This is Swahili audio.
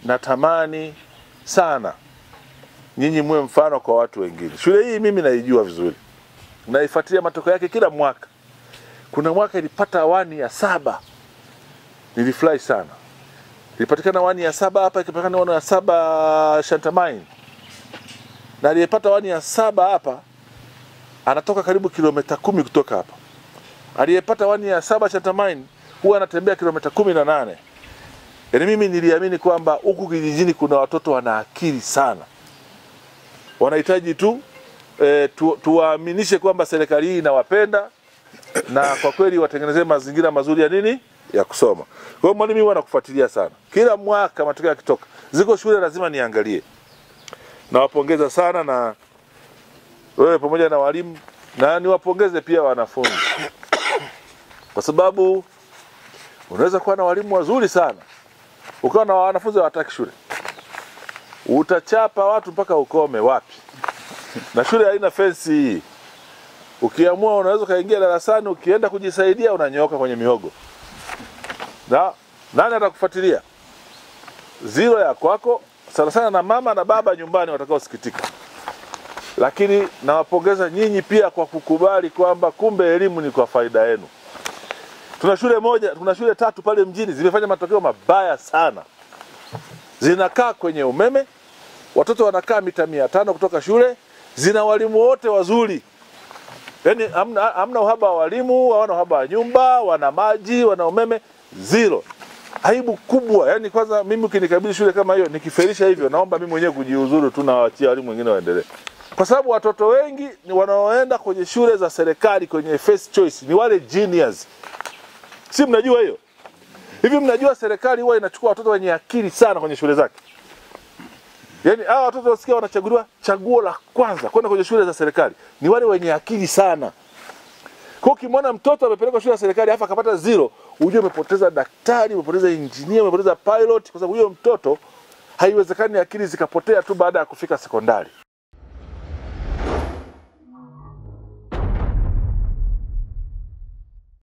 natamani sana nyinyi muwe mfano kwa watu wengine. Shule hii mimi naijua vizuri, naifuatilia matokeo yake kila mwaka. Kuna mwaka ilipata awani ya 7, nilifurahi sana. Ilipatikana awani ya 7 hapa, ikapatikana awani ya 7 Shantamine, na aliyepata awani ya 7 hapa anatoka karibu kilomita 10 kutoka hapa. Aliyepata awani ya 7 Shantamine huwa anatembea kilomita 18. Yaani mimi niliamini kwamba huku kijijini kuna watoto wana akili sana, wanahitaji tu tuwaaminishe kwamba serikali hii inawapenda na kwa kweli watengenezee mazingira mazuri ya nini, ya kusoma. Kwa hiyo mwalimu huwa nakufuatilia sana kila mwaka, matokeo yakitoka. Ziko shule lazima niangalie. Nawapongeza sana, na wewe pamoja na walimu, na niwapongeze pia wanafunzi, kwa sababu unaweza kuwa na walimu wazuri sana ukawa na wanafunzi hawataki shule, utachapa watu mpaka ukome wapi. Na shule haina fence hii. Ukiamua unaweza kaingia darasani, ukienda kujisaidia unanyoka kwenye mihogo. Na nani atakufuatilia? Zero ya kwako, sana sana na mama na baba nyumbani watakaosikitika. Lakini nawapongeza nyinyi pia kwa kukubali kwamba kumbe elimu ni kwa faida yenu. Tuna shule 3 pale mjini zimefanya matokeo mabaya sana. Zinakaa kwenye umeme, watoto wanakaa mita 500 kutoka shule, zina walimu wote wazuri. Yaani hamna uhaba wa walimu, hawana uhaba wa nyumba, wana maji, wana umeme, zero. Aibu kubwa. Yaani kwanza mimi ukinikabidhi shule kama hiyo, nikiferisha hivyo, naomba mimi mwenyewe kujiuzuru tu na waachie walimu wengine waendelee. Kwa sababu watoto wengi ni wanaoenda kwenye shule za serikali kwenye first choice ni wale genius. Si mnajua hiyo? Hivi mnajua serikali huwa inachukua watoto wenye akili sana kwenye shule zake? Yaani hao watoto wasikia wanachaguliwa chaguo la kwanza kwenda kwenye shule za serikali ni wale wenye akili sana. Kwa ukimwona mtoto amepelekwa shule ya serikali hapa akapata 0, ujue umepoteza daktari, umepoteza engineer, umepoteza pilot, kwa sababu huyo mtoto haiwezekani akili zikapotea tu baada ya kufika sekondari.